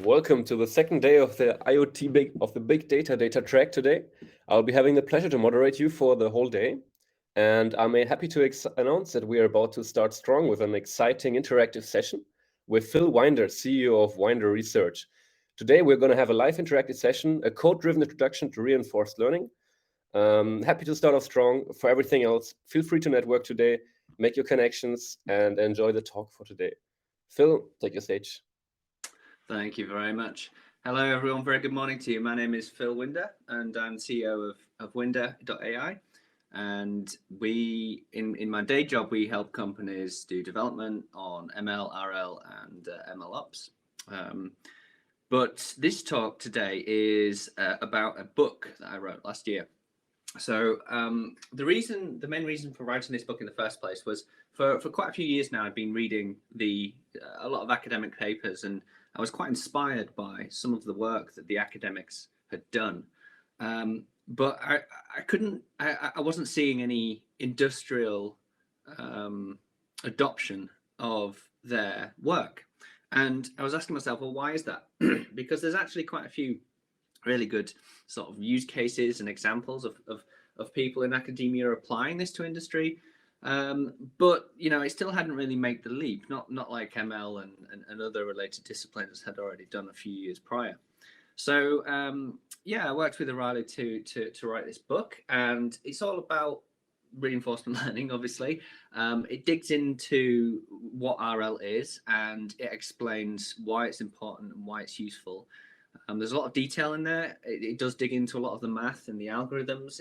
Welcome to the second day of the big data track today. I'll be having the pleasure to moderate you for the whole day, and I'm happy to announce that we are about to start strong with an exciting interactive session with Phil Winder, CEO of Winder Research. Today we're going to have a live interactive session, a code-driven introduction to reinforced learning. Happy to start off strong. For everything else, feel free to network today, make your connections, and enjoy the talk for today. Phil, take your stage. Thank you very much. Hello, everyone. Very good morning to you. My name is Phil Winder, and I'm CEO of Winder.ai. And we, in my day job, we help companies do development on ML, RL, and ML ops. But this talk today is about a book that I wrote last year. So the main reason for writing this book in the first place was for quite a few years now, I've been reading a lot of academic papers, and I was quite inspired by some of the work that the academics had done. But I wasn't seeing any industrial adoption of their work. And I was asking myself, well, why is that? Because there's actually quite a few really good sort of use cases and examples of people in academia applying this to industry. But it still hadn't really made the leap, not like ML and other related disciplines had already done a few years prior. So I worked with O'Reilly to write this book, and it's all about reinforcement learning. Obviously, it digs into what RL is, and it explains why it's important and why it's useful. There's a lot of detail in there. It does dig into a lot of the math and the algorithms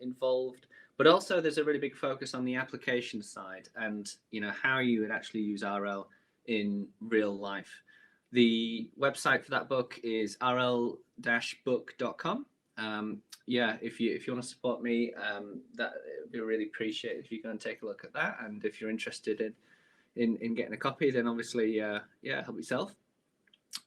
involved, but also there's a really big focus on the application side and how you would actually use RL in real life. The website for that book is rl-book.com. If you want to support me, that would be really appreciated if you go and take a look at that. And if you're interested in getting a copy, then obviously help yourself.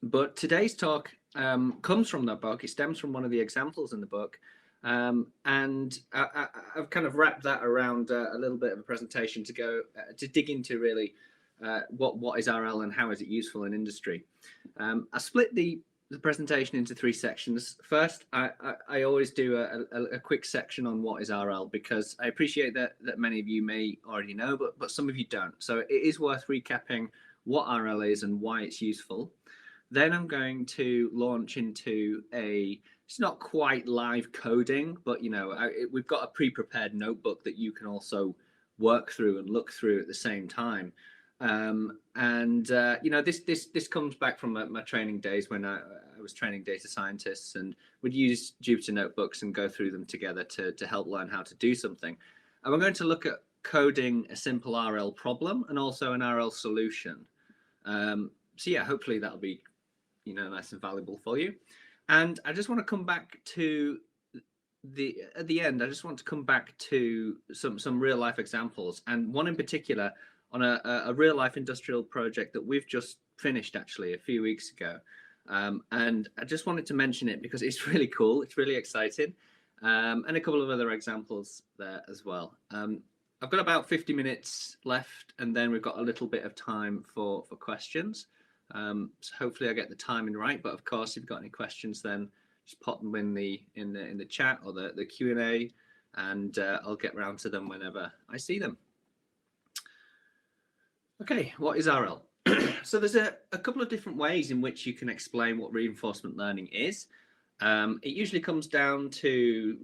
But today's talk comes from that book. It stems from one of the examples in the book. And I've kind of wrapped that around a little bit of a presentation to dig into really what is RL and how is it useful in industry. I split the presentation into three sections. First, I always do a quick section on what is RL, because I appreciate that many of you may already know, but some of you don't. So it is worth recapping what RL is and why it's useful. Then I'm going to launch into it's not quite live coding, but we've got a pre-prepared notebook that you can also work through and look through at the same time. This comes back from my training days when I was training data scientists, and would use Jupyter notebooks and go through them together to help learn how to do something. And we're going to look at coding a simple RL problem and also an RL solution. Hopefully that'll be nice and valuable for you. And I just want to come back to at the end. I just want to come back to some real life examples, and one in particular on a real life industrial project that we've just finished actually a few weeks ago. And I just wanted to mention it because it's really cool. It's really exciting. And a couple of other examples there as well. I've got about 50 minutes left, and then we've got a little bit of time for questions. So hopefully I get the timing right, but of course if you've got any questions, then just pop them in the chat or the Q&A, and I'll get round to them whenever I see them. Okay, what is RL? So there's a couple of different ways in which you can explain what reinforcement learning is. It usually comes down to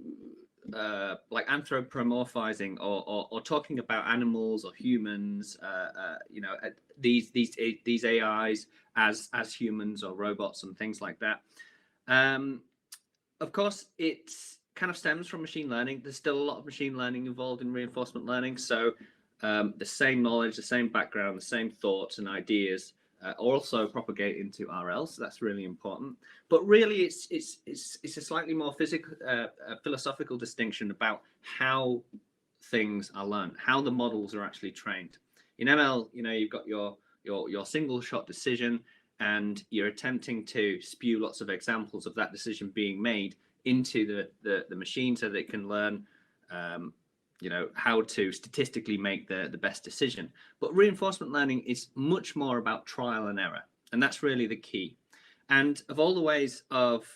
like anthropomorphizing or talking about animals or humans, these AIs as humans or robots and things like that. Of course, it kind of stems from machine learning. There's still a lot of machine learning involved in reinforcement learning. So the same knowledge, the same background, the same thoughts and ideas also propagate into RL, so that's really important. But really, it's a slightly more philosophical distinction about how things are learned, how the models are actually trained. In ML, you've got your single shot decision, and you're attempting to spew lots of examples of that decision being made into the machine so that it can learn how to statistically make the best decision. But reinforcement learning is much more about trial and error, and that's really the key. And of all the ways of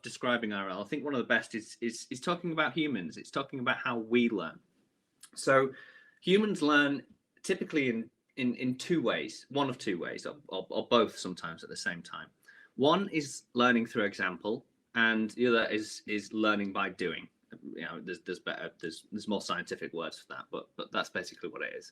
describing RL, I think one of the best is talking about humans. It's talking about how we learn. So humans learn typically in two ways, one of two ways, or both sometimes at the same time. One is learning through example, and the other is learning by doing. You know, there's more scientific words for that, but that's basically what it is.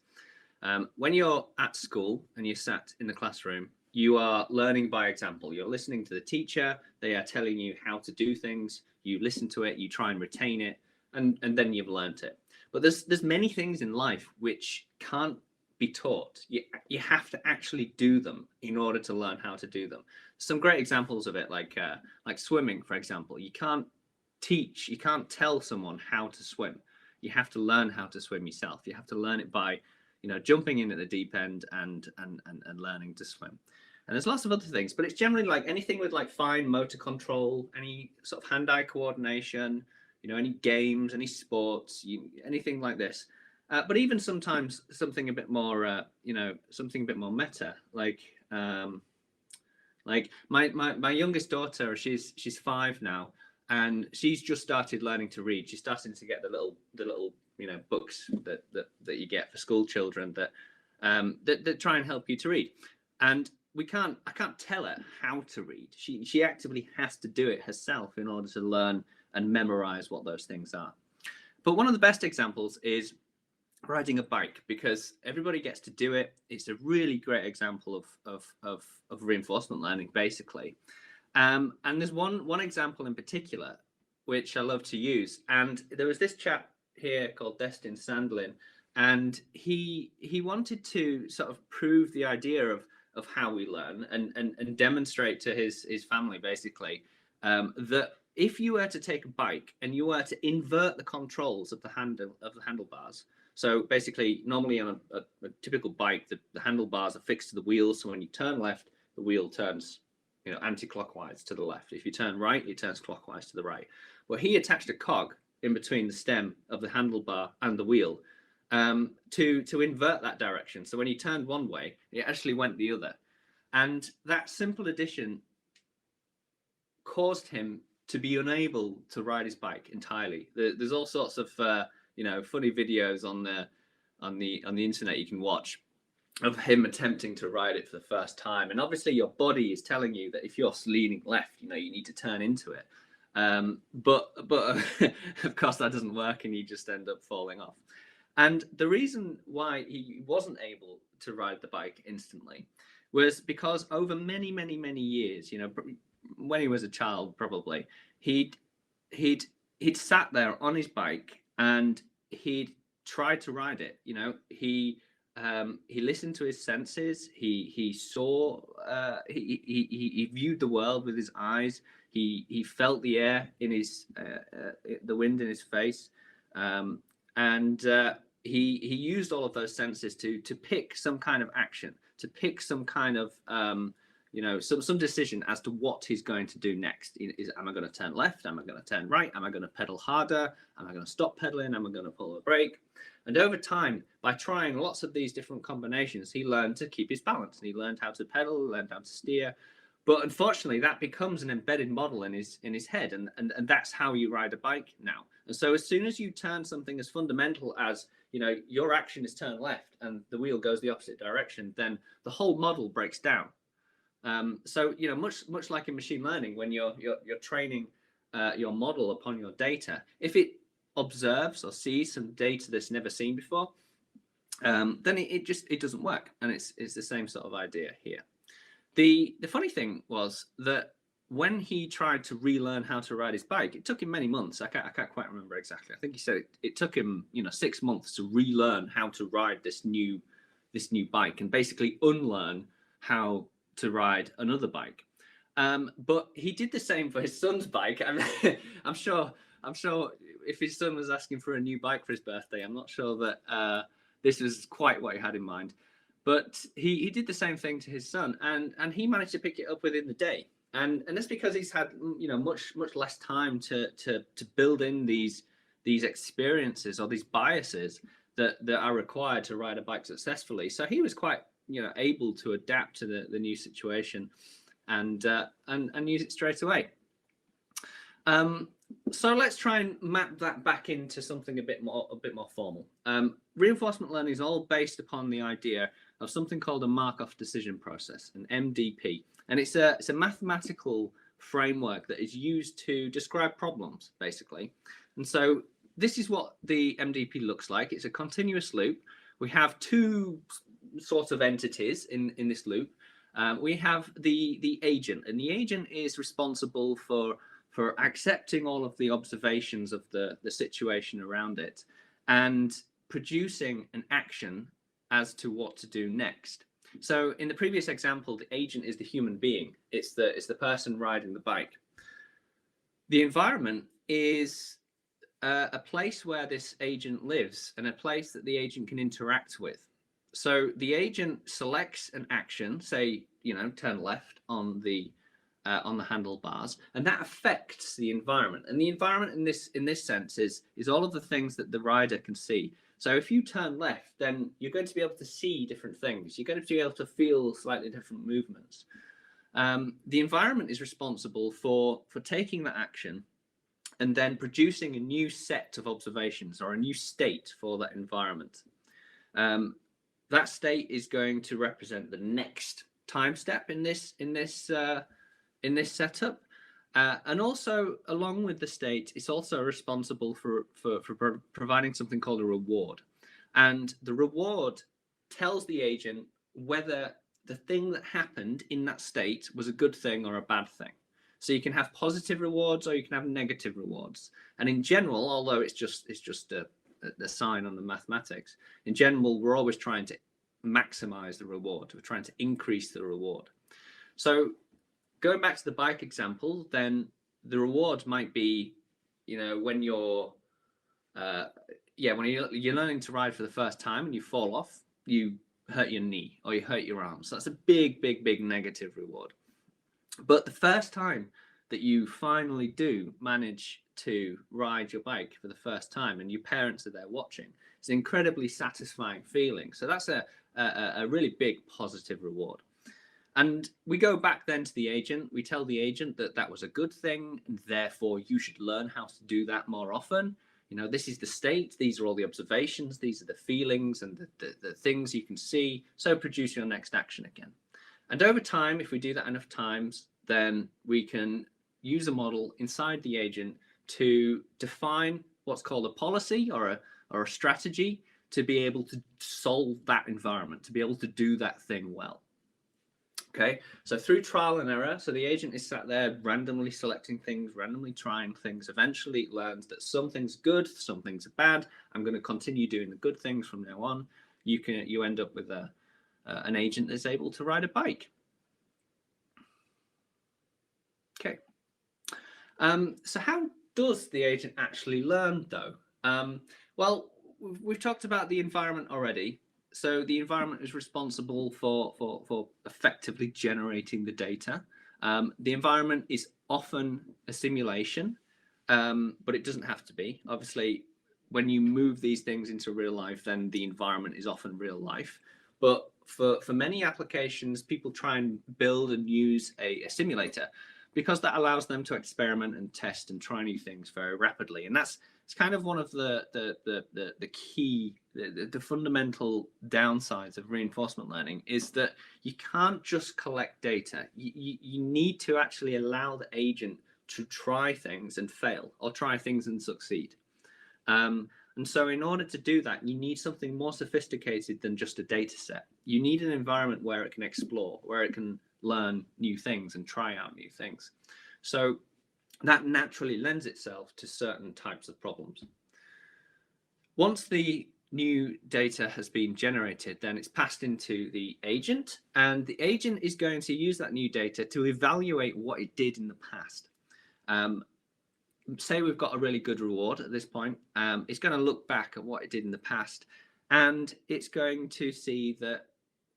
When you're at school and you're sat in the classroom, you are learning by example. You're listening to the teacher. They are telling you how to do things. You listen to it, you try and retain it, and then you've learned it. But there's many things in life which can't be taught. You have to actually do them in order to learn how to do them. Some great examples of it, like swimming, for example. You can't tell someone how to swim. You have to learn how to swim yourself. You have to learn it by, jumping in at the deep end and learning to swim. And there's lots of other things, but it's generally like anything with like fine motor control, any sort of hand-eye coordination, any games, any sports, anything like this. But even sometimes something a bit more, something a bit more meta, like my youngest daughter, she's 5 now, and she's just started learning to read. She's starting to get the little books that you get for school children that try and help you to read. And I can't tell her how to read. She actively has to do it herself in order to learn and memorize what those things are. But one of the best examples is riding a bike, because everybody gets to do it. It's a really great example of reinforcement learning, basically. And there's one example in particular which I love to use. And there was this chap here called Destin Sandlin, and he wanted to sort of prove the idea of how we learn and demonstrate to his family, basically, that if you were to take a bike and you were to invert the controls of the handlebars, so basically normally on a typical bike, the handlebars are fixed to the wheels, so when you turn left, the wheel turns anti-clockwise to the left. If you turn right, it turns clockwise to the right. Well, he attached a cog in between the stem of the handlebar and the wheel to invert that direction. So when he turned one way, it actually went the other. And that simple addition caused him to be unable to ride his bike entirely. There's all sorts of funny videos on the internet you can watch of him attempting to ride it for the first time. And obviously your body is telling you that if you're leaning left, you need to turn into it. But of course that doesn't work, and you just end up falling off. And the reason why he wasn't able to ride the bike instantly was because over many, many, many years, when he was a child, probably, he'd sat there on his bike and he'd tried to ride it. He listened to his senses. He saw. He viewed the world with his eyes. He felt the air in the wind in his face, and he used all of those senses to pick some kind of action, to pick some kind of some decision as to what he's going to do next. Am I going to turn left? Am I going to turn right? Am I going to pedal harder? Am I going to stop pedaling? Am I going to pull the brake? And over time, by trying lots of these different combinations, he learned to keep his balance. And he learned how to pedal, learned how to steer. But unfortunately, that becomes an embedded model in his head. And that's how you ride a bike now. And so as soon as you turn something as fundamental as, your action is turn left and the wheel goes the opposite direction, then the whole model breaks down. So much like in machine learning, when you're training your model upon your data, if it observes or sees some data that's never seen before, then it doesn't work. And it's the same sort of idea here. The funny thing was that when he tried to relearn how to ride his bike, it took him many months. I can't quite remember exactly. I think he said it took him 6 months to relearn how to ride this new bike and basically unlearn how to ride another bike. But he did the same for his son's bike. I'm sure if his son was asking for a new bike for his birthday, I'm not sure that this was quite what he had in mind. But he did the same thing to his son, and he managed to pick it up within the day. And that's because he's had much less time to build in these experiences or these biases that are required to ride a bike successfully. So he was quite able to adapt to the new situation. and use it straight away. So let's try and map that back into something a bit more formal. Reinforcement learning is all based upon the idea of something called a Markov decision process, an MDP, and it's a mathematical framework that is used to describe problems, basically. And so this is what the MDP looks like. It's a continuous loop. We have two sort of entities in this loop. We have the agent, and the agent is responsible for accepting all of the observations of the situation around it and producing an action as to what to do next. So in the previous example, the agent is the human being. It's the person riding the bike. The environment is a place where this agent lives and a place that the agent can interact with. So the agent selects an action, say, turn left on the handlebars, and that affects the environment. And the environment in this sense is all of the things that the rider can see. So if you turn left, then you're going to be able to see different things. You're going to be able to feel slightly different movements. The environment is responsible for taking that action and then producing a new set of observations or a new state for that environment. That state is going to represent the next time step in this setup, and also along with the state, it's also responsible for providing something called a reward, and the reward tells the agent whether the thing that happened in that state was a good thing or a bad thing. So you can have positive rewards or you can have negative rewards, and in general, although it's just the sign on the mathematics, in general we're always trying to maximize the reward. We're trying to increase the reward. So going back to the bike example, then the reward might be, when you're learning to ride for the first time and you fall off, you hurt your knee or you hurt your arm. So that's a big negative reward. But the first time that you finally do manage to ride your bike for the first time and your parents are there watching, it's an incredibly satisfying feeling. So that's a really big positive reward. And we go back then to the agent. We tell the agent that that was a good thing, and therefore you should learn how to do that more often. This is the state. These are all the observations. These are the feelings and the things you can see. So produce your next action again. And over time, if we do that enough times, then we can use a model inside the agent to define what's called a policy or a strategy to be able to solve that environment, to be able to do that thing well. Okay, so through trial and error, so the agent is sat there randomly selecting things, randomly trying things. Eventually it learns that some things are good, some things are bad. I'm going to continue doing the good things from now on. You end up with an agent that's able to ride a bike. Okay, so how does the agent actually learn though? Well, we've talked about the environment already. So the environment is responsible for effectively generating the data. The environment is often a simulation, but it doesn't have to be. Obviously, when you move these things into real life, then the environment is often real life. But for many applications, people try and build and use a simulator because that allows them to experiment and test and try new things very rapidly. And it's kind of one of the key, the fundamental downsides of reinforcement learning is that you can't just collect data. You need to actually allow the agent to try things and fail, or try things and succeed. And so in order to do that, you need something more sophisticated than just a data set. You need an environment where it can explore, where it can learn new things and try out new things. So that naturally lends itself to certain types of problems. Once the new data has been generated, then it's passed into the agent, and the agent is going to use that new data to evaluate what it did in the past. Say we've got a really good reward at this point. It's going to look back at what it did in the past, and it's going to see that,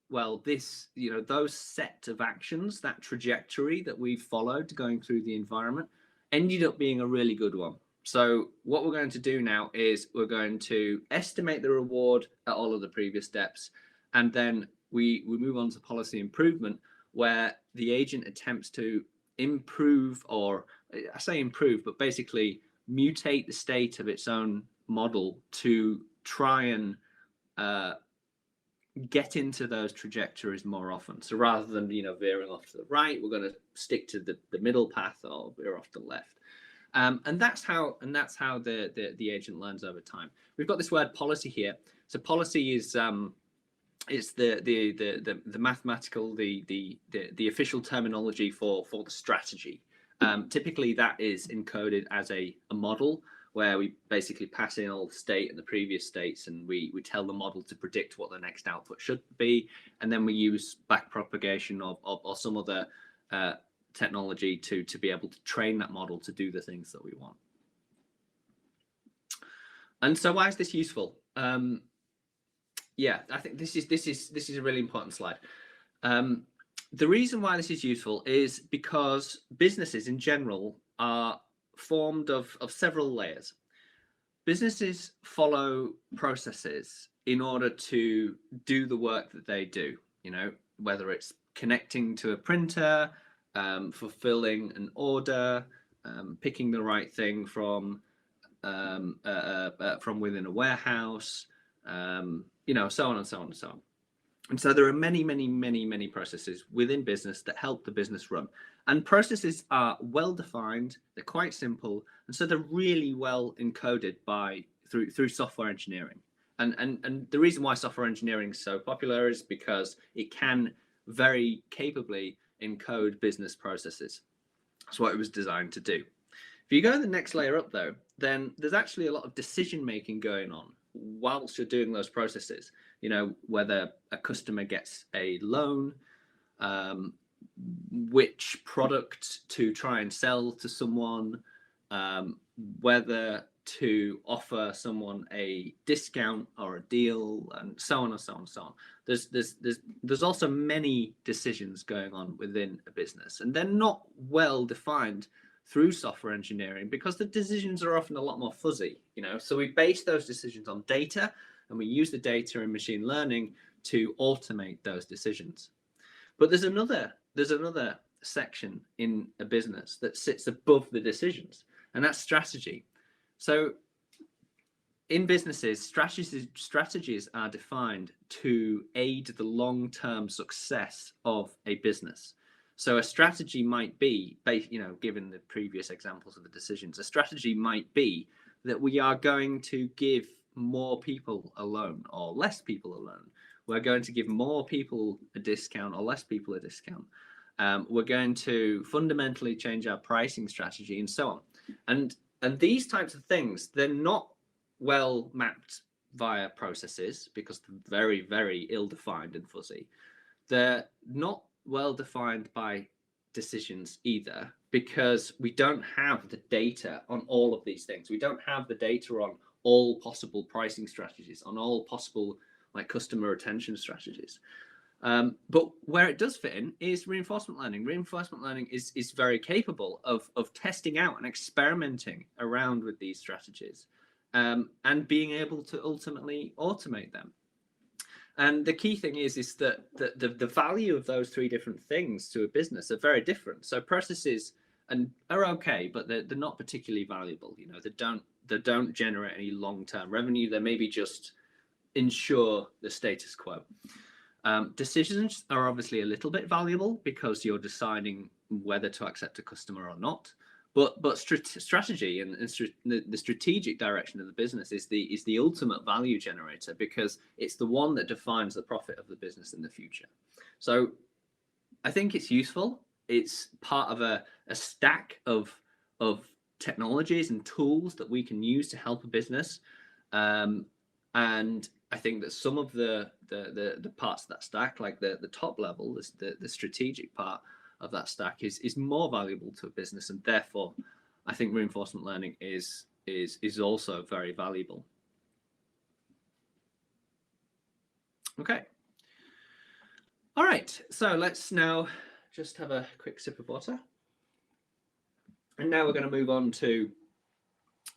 well, those set of actions, that trajectory that we followed going through the environment, ended up being a really good one. So what we're going to do now is we're going to estimate the reward at all of the previous steps, and then we move on to policy improvement where the agent attempts to improve, or I say improve, but basically mutate the state of its own model to try and get into those trajectories more often. So rather than veering off to the right, we're going to stick to the middle path or veer off to the left. And that's how the agent learns over time. We've got this word policy here. So policy is it's the mathematical, the official terminology for the strategy. Typically that is encoded as a model, where we basically pass in all the state and the previous states, and we tell the model to predict what the next output should be, and then we use backpropagation or some other technology to be able to train that model to do the things that we want. And so why is this useful? Yeah, I think this is a really important slide. The reason why this is useful is because businesses in general are formed of several layers. Businesses follow processes in order to do the work that they do, whether it's connecting to a printer, fulfilling an order, picking the right thing from within a warehouse, so on and so on and so on. And so there are many processes within business that help the business run. And processes are well defined, they're quite simple, and so they're really well encoded through software engineering. And the reason why software engineering is so popular is because it can very capably encode business processes. That's what it was designed to do. If you go to the next layer up though, then there's actually a lot of decision making going on whilst you're doing those processes. Whether a customer gets a loan, which product to try and sell to someone, whether to offer someone a discount or a deal, and so on and so on and so on. There's also many decisions going on within a business, and they're not well defined through software engineering because the decisions are often a lot more fuzzy. So we base those decisions on data, and we use the data in machine learning to automate those decisions. But there's another section in a business that sits above the decisions, and that's strategy. So in businesses, strategies are defined to aid the long-term success of a business. So a strategy might be, given the previous examples of the decisions, a strategy might be that we are going to give more people a loan or less people a loan. We're going to give more people a discount or less people a discount. We're going to fundamentally change our pricing strategy and so on. And these types of things, they're not well mapped via processes because they're very, very ill-defined and fuzzy. They're not well defined by decisions either because we don't have the data on all of these things. We don't have the data on all possible pricing strategies, on all possible customer retention strategies. But where it does fit in is reinforcement learning. Reinforcement learning is very capable of testing out and experimenting around with these strategies and being able to ultimately automate them. And the key thing is that the value of those three different things to a business are very different. So processes are okay, but they're not particularly valuable. They don't generate any long-term revenue. They maybe just ensure the status quo. Decisions are obviously a little bit valuable because you're deciding whether to accept a customer or not. But strategy and the strategic direction of the business is the ultimate value generator because it's the one that defines the profit of the business in the future. So I think it's useful. It's part of a stack of technologies and tools that we can use to help a business. And I think that some of the parts of that stack, like the top level, the strategic part of that stack is more valuable to a business, and therefore I think reinforcement learning is also very valuable. Okay. All right, so let's now just have a quick sip of water. And now we're going to move on to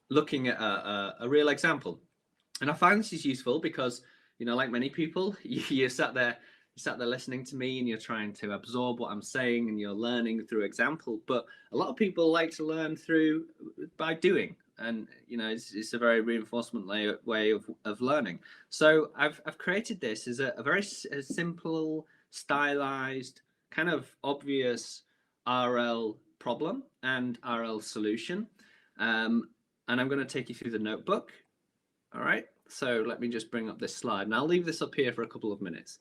looking at a real example. And I find this is useful because, like many people, you're sat there sat there listening to me and you're trying to absorb what I'm saying and you're learning through example. But a lot of people like to learn by doing. And it's a very reinforcement way of learning. So I've created this as a very simple, stylized, kind of obvious RL problem and RL solution. And I'm going to take you through the notebook. All right. So let me just bring up this slide, and I'll leave this up here for a couple of minutes.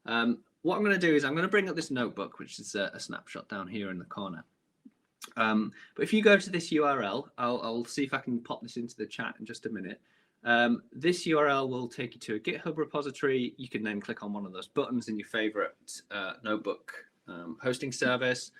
What I'm going to do is I'm going to bring up this notebook, which is a snapshot down here in the corner. But if you go to this URL, I'll see if I can pop this into the chat in just a minute. This URL will take you to a GitHub repository. You can then click on one of those buttons in your favorite notebook hosting service,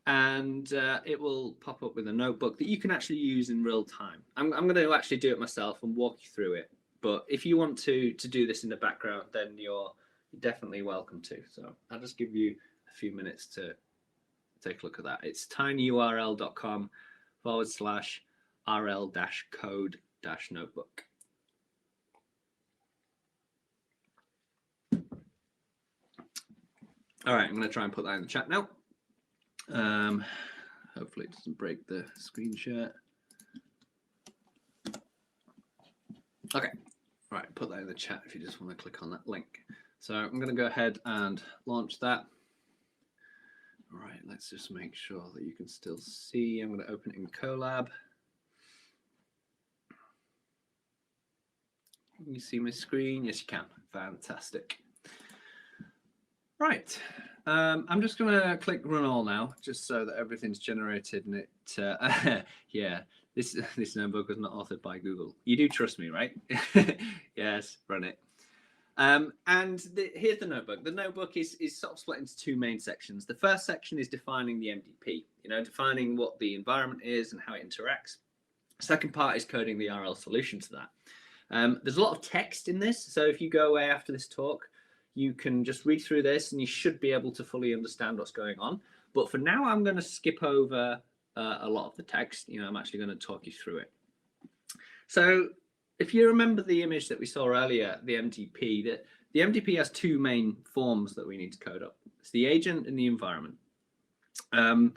and it will pop up with a notebook that you can actually use in real time. I'm going to actually do it myself and walk you through it. But if you want to do this in the background, then you're definitely welcome to. So I'll just give you a few minutes to take a look at that. It's tinyurl.com/rl-code-notebook. All right, I'm going to try and put that in the chat now. Hopefully it doesn't break the screen share. Okay, all right, put that in the chat if you just want to click on that link. So I'm going to go ahead and launch that. All right, let's just make sure that you can still see. I'm going to open it in Colab. Can you see my screen? Yes, you can. Fantastic. Right. I'm just going to click run all now, just so that everything's generated. And it, yeah, this notebook was not authored by Google. You do trust me, right? Yes, run it. Here's the notebook. The notebook is sort of split into two main sections. The first section is defining the MDP, defining what the environment is and how it interacts. Second part is coding the RL solution to that. There's a lot of text in this, so if you go away after this talk, you can just read through this and you should be able to fully understand what's going on. But for now, I'm going to skip over a lot of the text. I'm actually going to talk you through it. So if you remember the image that we saw earlier, the MDP, the MDP has two main forms that we need to code up. It's the agent and the environment. In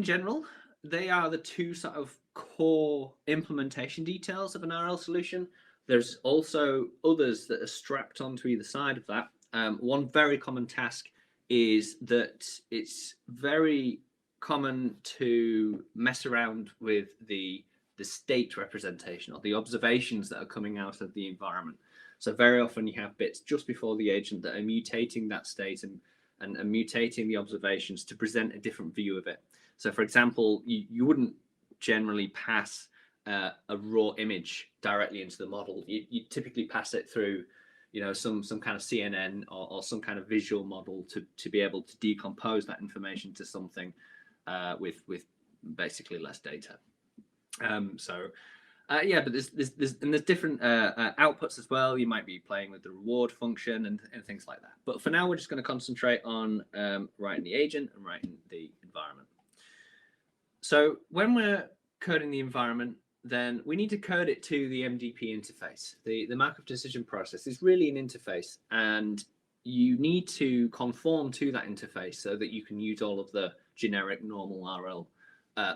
general, they are the two sort of core implementation details of an RL solution. There's also others that are strapped onto either side of that. One very common task is that it's very common to mess around with the state representation or the observations that are coming out of the environment. So very often you have bits just before the agent that are mutating that state and mutating the observations to present a different view of it. So for example, you wouldn't generally pass a raw image directly into the model. You typically pass it through, some kind of CNN or some kind of visual model to be able to decompose that information to something with basically less data. Yeah, but there's different outputs as well. You might be playing with the reward function and things like that. But for now, we're just going to concentrate on writing the agent and writing the environment. So when we're coding the environment, then we need to code it to the MDP interface. The Markov decision process is really an interface, and you need to conform to that interface so that you can use all of the generic normal RL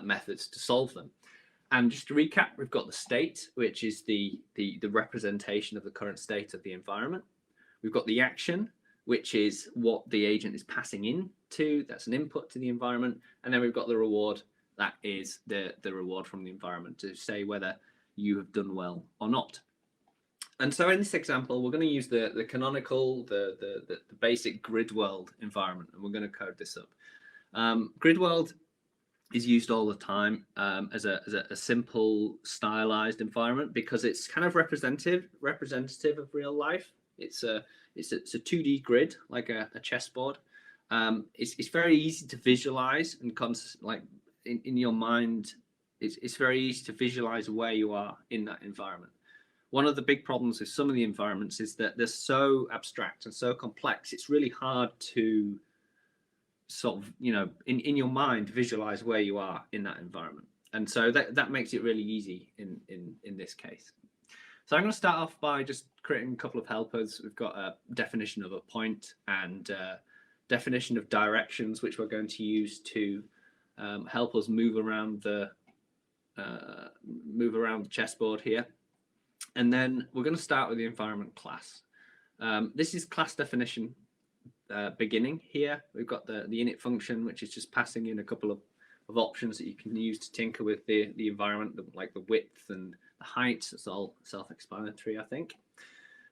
methods to solve them. And just to recap, we've got the state, which is the representation of the current state of the environment. We've got the action, which is what the agent is passing in to. That's an input to the environment. And then we've got the reward. That is the reward from the environment to say whether you have done well or not. And so in this example, we're going to use the canonical, the basic grid world environment, and we're going to code this up. Grid world is used all the time as a simple stylized environment because it's kind of representative of real life. It's a 2D grid, like a chessboard. It's very easy to visualize and in your mind, it's very easy to visualize where you are in that environment. One of the big problems with some of the environments is that they're so abstract and so complex, it's really hard to sort of, in your mind, visualize where you are in that environment. And so that makes it really easy in this case. So I'm going to start off by just creating a couple of helpers. We've got a definition of a point and definition of directions, which we're going to use to help us move around the chessboard here. And then we're going to start with the environment class. This is class definition beginning here. We've got the init function, which is just passing in a couple of options that you can use to tinker with the environment, like the width and the height. It's all self-explanatory, I think.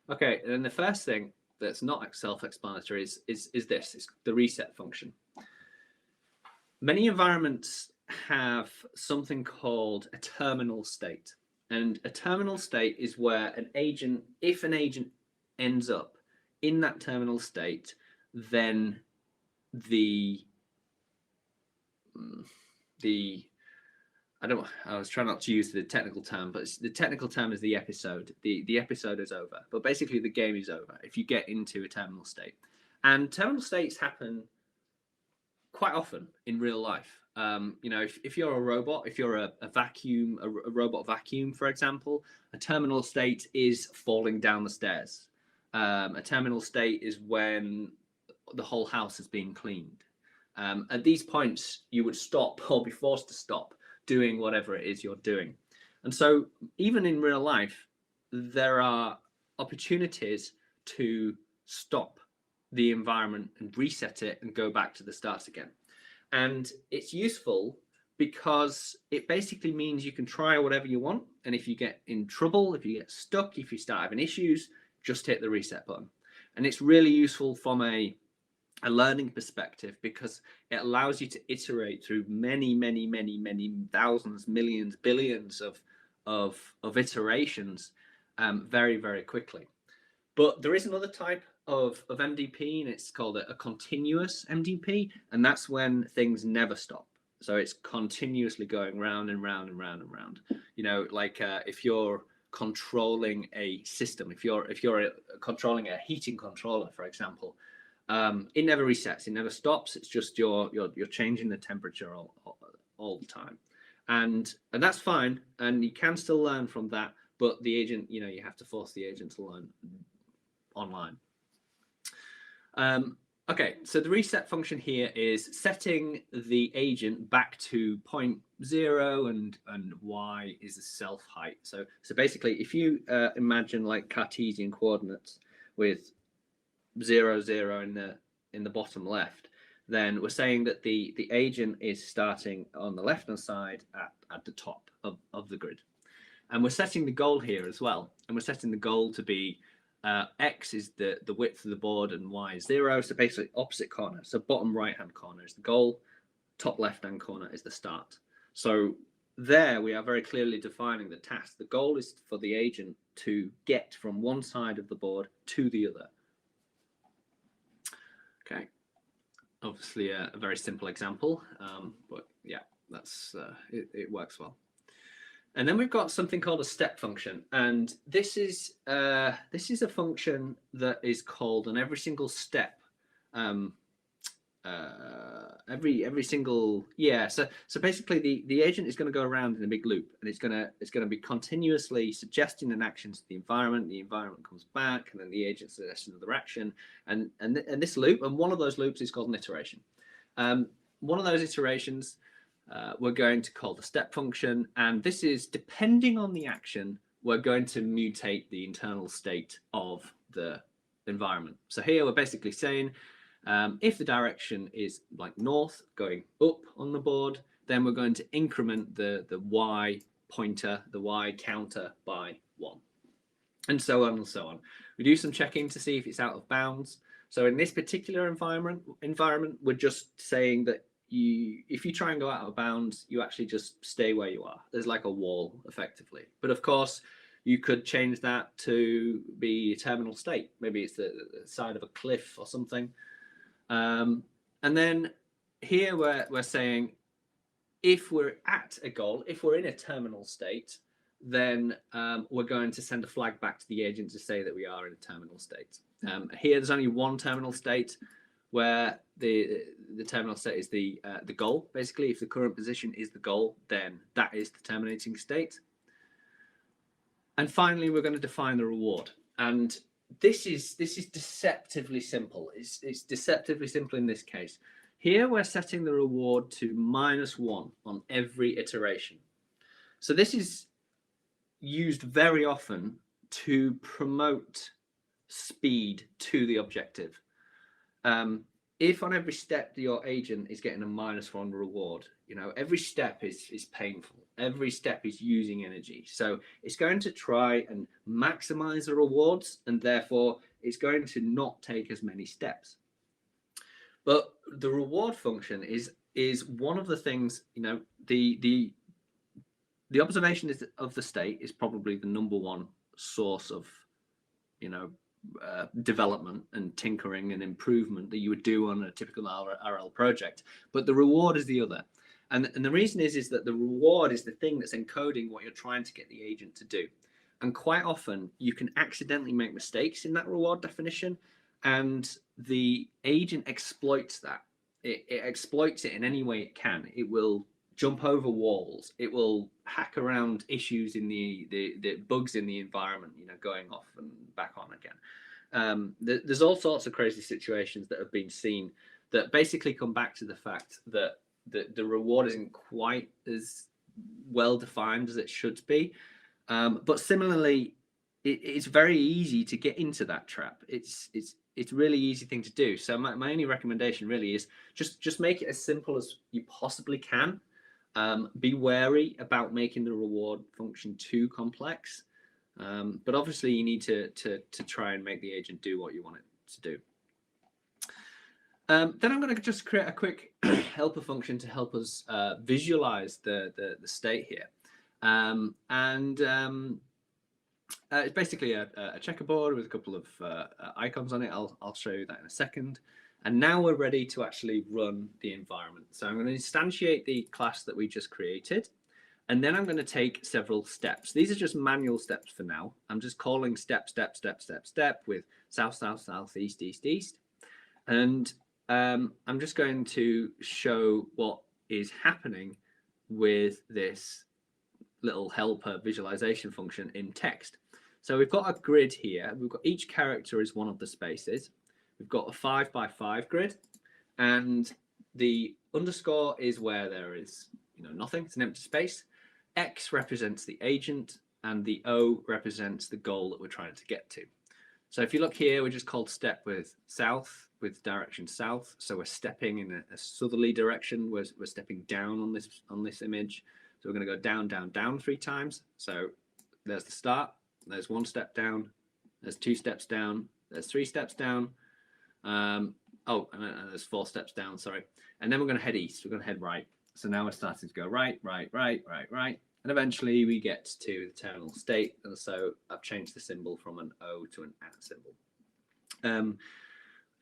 Okay, and then the first thing that's not self-explanatory is this. It's the reset function. Many environments have something called a terminal state. And a terminal state is where an agent, if an agent ends up in that terminal state, then I was trying not to use the technical term, but the technical term is the episode. The episode is over, but basically the game is over if you get into a terminal state. And terminal states happen quite often in real life. If you're a robot, if you're a robot vacuum, for example, a terminal state is falling down the stairs. A terminal state is when the whole house is being cleaned. At these points, you would stop or be forced to stop doing whatever it is you're doing. And so even in real life, there are opportunities to stop the environment and reset it and go back to the start again. And it's useful because it basically means you can try whatever you want. And if you get in trouble, if you get stuck, if you start having issues, just hit the reset button. And it's really useful from a learning perspective because it allows you to iterate through many thousands, millions, billions of iterations very, very quickly. But there is another type of MDP, and it's called a continuous MDP, and that's when things never stop. So it's continuously going round and round and round and round. If you're controlling a system, if you're controlling a heating controller, for example, it never resets, it never stops. It's just you're changing the temperature all the time, and that's fine, and you can still learn from that. But the agent, you have to force the agent to learn online. Okay, so the reset function here is setting the agent back to point 0 and y is the self height. So basically, if you imagine like Cartesian coordinates with 0, 0 in the bottom left, then we're saying that the agent is starting on the left-hand side at the top of the grid. And we're setting the goal here as well. And we're setting the goal to be X is the width of the board and Y is 0. So basically opposite corner. So bottom right-hand corner is the goal, top left-hand corner is the start. So there we are very clearly defining the task. The goal is for the agent to get from one side of the board to the other. Okay, obviously a very simple example, but yeah, that's it works well. And then we've got something called a step function, and this is a function that is called on every single step. Every single So basically, the agent is going to go around in a big loop, and it's going to be continuously suggesting an action to the environment. The environment comes back, and then the agent suggests another action, and this loop. And one of those loops is called an iteration. One of those iterations we're going to call the step function, and this is depending on the action, we're going to mutate the internal state of the environment. So here we're basically saying, if the direction is like north, going up on the board, then we're going to increment the y pointer, the y counter by 1, and so on and so on. We do some checking to see if it's out of bounds. So in this particular environment, we're just saying that if you try and go out of bounds, you actually just stay where you are. There's like a wall, effectively. But of course, you could change that to be a terminal state. Maybe it's the side of a cliff or something. And then here we're saying, if we're at a goal, if we're in a terminal state, then we're going to send a flag back to the agent to say that we are in a terminal state. Here, there's only one terminal state, where the terminal state is the goal. Basically, if the current position is the goal, then that is the terminating state. And finally, we're going to define the reward. And this is deceptively simple. It's deceptively simple in this case. Here we're setting the reward to -1 on every iteration. So this is used very often to promote speed to the objective. If on every step your agent is getting a -1 reward, every step is painful. Every step is using energy. So it's going to try and maximize the rewards, and therefore it's going to not take as many steps. But the reward function is one of the things, the observation of the state is probably the number one source of, development and tinkering and improvement that you would do on a typical RL project. But the reward is the other. And the reason is that the reward is the thing that's encoding what you're trying to get the agent to do. And quite often you can accidentally make mistakes in that reward definition, and the agent exploits that. It exploits it in any way it can. It will jump over walls. It will hack around issues in the bugs in the environment, going off and back on again. There's all sorts of crazy situations that have been seen that basically come back to the fact that the reward isn't quite as well defined as it should be. But similarly, it's very easy to get into that trap. It's a really easy thing to do. So my only recommendation really is just make it as simple as you possibly can. Be wary about making the reward function too complex. But obviously you need to try and make the agent do what you want it to do. Then I'm going to just create a quick helper function to help us visualize the state here. It's basically a checkerboard with a couple of icons on it. I'll show you that in a second. And now we're ready to actually run the environment. So I'm going to instantiate the class that we just created. And then I'm going to take several steps. These are just manual steps for now. I'm just calling step, step, step, step, step with south, south, south, east, east, east. And I'm just going to show what is happening with this little helper visualization function in text. So we've got a grid here. We've got each character is one of the spaces. We've got a 5x5 grid, and the underscore is where there is nothing. It's an empty space. X represents the agent, and the O represents the goal that we're trying to get to. So if you look here, we're just called step with south, with direction south. So we're stepping in a southerly direction. We're stepping down on this image. So we're going to go down, down, down 3 times. So there's the start. There's 1 step down. There's 2 steps down. There's 3 steps down. And there's 4 steps down, sorry. And then we're going to head east. We're going to head right. So now we're starting to go right, right, right, right, right. And eventually we get to the terminal state. And so I've changed the symbol from an O to an at symbol.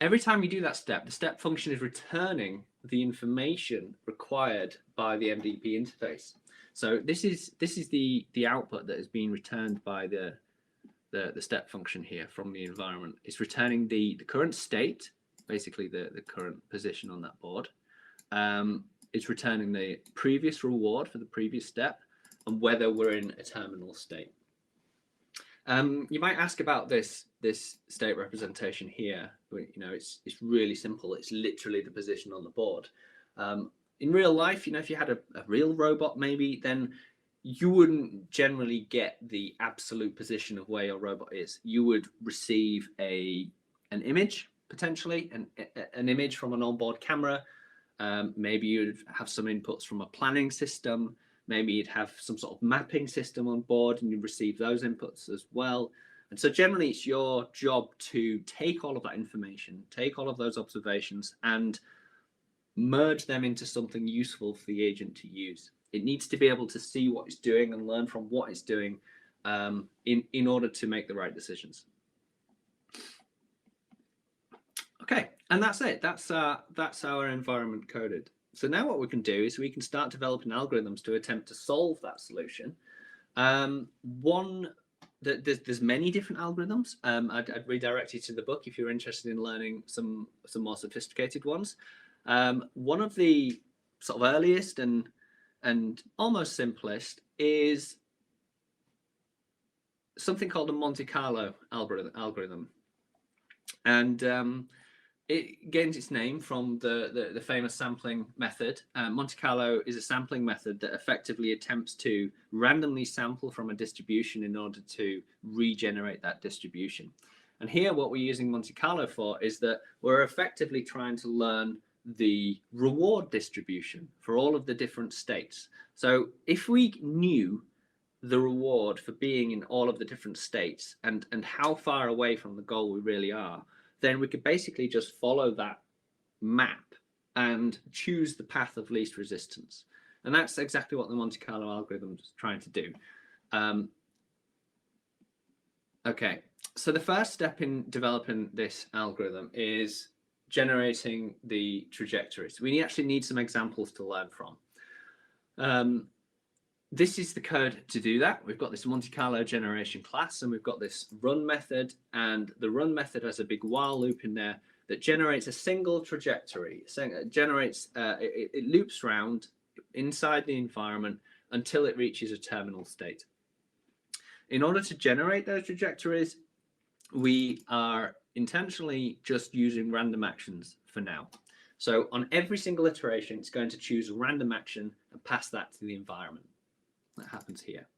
Every time you do that step, the step function is returning the information required by the MDP interface. So this is the output that is being returned by the step function here from the environment. It's returning the current state, basically the current position on that board. It's returning the previous reward for the previous step and whether we're in a terminal state. You might ask about this state representation here. It's really simple. It's literally the position on the board. In real life, if you had a real robot, maybe, then you wouldn't generally get the absolute position of where your robot is. You would receive an image, potentially, an image from an onboard camera. Maybe you'd have some inputs from a planning system. Maybe you'd have some sort of mapping system on board and you receive those inputs as well. And so generally it's your job to take all of that information, take all of those observations and merge them into something useful for the agent to use. It needs to be able to see what it's doing and learn from what it's doing in order to make the right decisions. Okay, and that's it. That's our environment coded. So now what we can do is we can start developing algorithms to attempt to solve that solution. There's many different algorithms. I'd redirect you to the book if you're interested in learning some more sophisticated ones. One of the sort of earliest and almost simplest is something called a Monte Carlo algorithm. And it gains its name from the famous sampling method. Monte Carlo is a sampling method that effectively attempts to randomly sample from a distribution in order to regenerate that distribution. And here what we're using Monte Carlo for is that we're effectively trying to learn the reward distribution for all of the different states. So if we knew the reward for being in all of the different states and how far away from the goal we really are, then we could basically just follow that map and choose the path of least resistance. And that's exactly what the Monte Carlo algorithm is trying to do. Okay, so the first step in developing this algorithm is generating the trajectories. We actually need some examples to learn from. This is the code to do that. We've got this Monte Carlo generation class, and we've got this run method, and the run method has a big while loop in there that generates a single trajectory. It loops around inside the environment until it reaches a terminal state. In order to generate those trajectories, we are intentionally just using random actions for now. So on every single iteration, it's going to choose a random action and pass that to the environment. That happens here.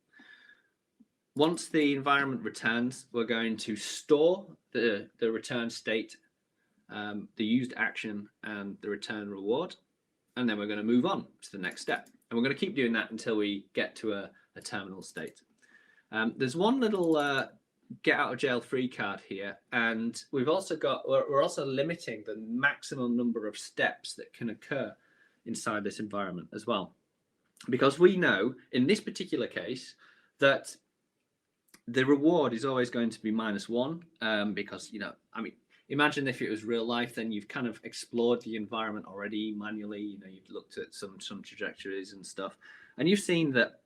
Once the environment returns, we're going to store the return state, the used action, and the return reward, and then we're going to move on to the next step. And we're going to keep doing that until we get to a terminal state. There's one little get out of jail free card here, and we're also limiting the maximum number of steps that can occur inside this environment as well. Because we know in this particular case that the reward is always going to be -1, because, I mean, imagine if it was real life, then you've kind of explored the environment already manually, you've looked at some trajectories and stuff, and you've seen that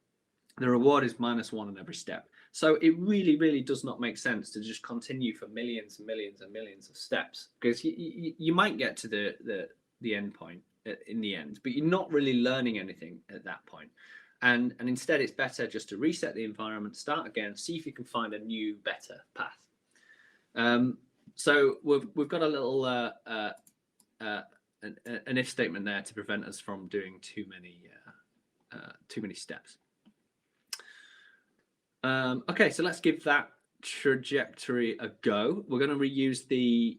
the reward is -1 on every step. So it really, really does not make sense to just continue for millions and millions and millions of steps, because you might get to the end point in the end, but you're not really learning anything at that point. And instead, it's better just to reset the environment, start again, see if you can find a new, better path. So we've got a little an if statement there to prevent us from doing too many steps. Okay, so let's give that trajectory a go. We're going to reuse the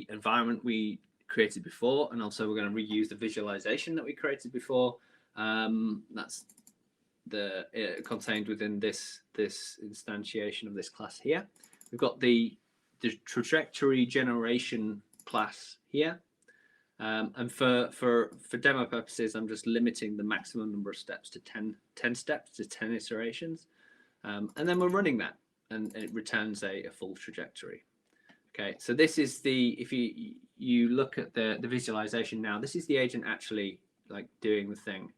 environment we created before, and also we're going to reuse the visualization that we created before. That's contained within this instantiation of this class here. We've got the trajectory generation class here, and for demo purposes, I'm just limiting the maximum number of steps to 10 steps to 10 iterations, and then we're running that, and it returns a full trajectory. Okay, so this is if you look at the visualization now, this is the agent actually doing the thing.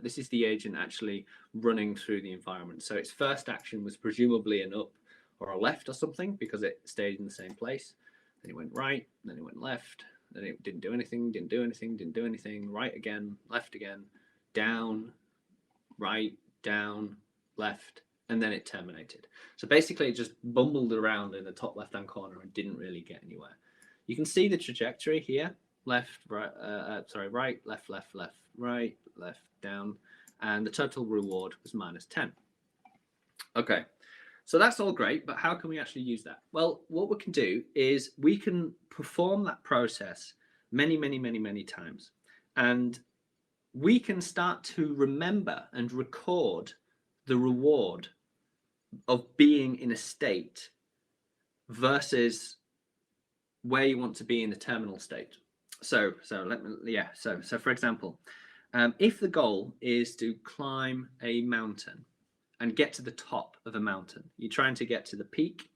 This is the agent actually running through the environment. So its first action was presumably an up or a left or something, because it stayed in the same place. Then it went right, then it went left, then it didn't do anything, didn't do anything, didn't do anything, right again, left again, down, right, down, left, and then it terminated. So basically it just bumbled around in the top left-hand corner and didn't really get anywhere. You can see the trajectory here, left, right, right, left, left, left, right, left, down, and the total reward was -10. Okay, so that's all great, but how can we actually use that? Well, what we can do is we can perform that process many, many, many, many times, and we can start to remember and record the reward of being in a state versus where you want to be in the terminal state. So for example, if the goal is to climb a mountain and get to the top of a mountain, you're trying to get to the peak.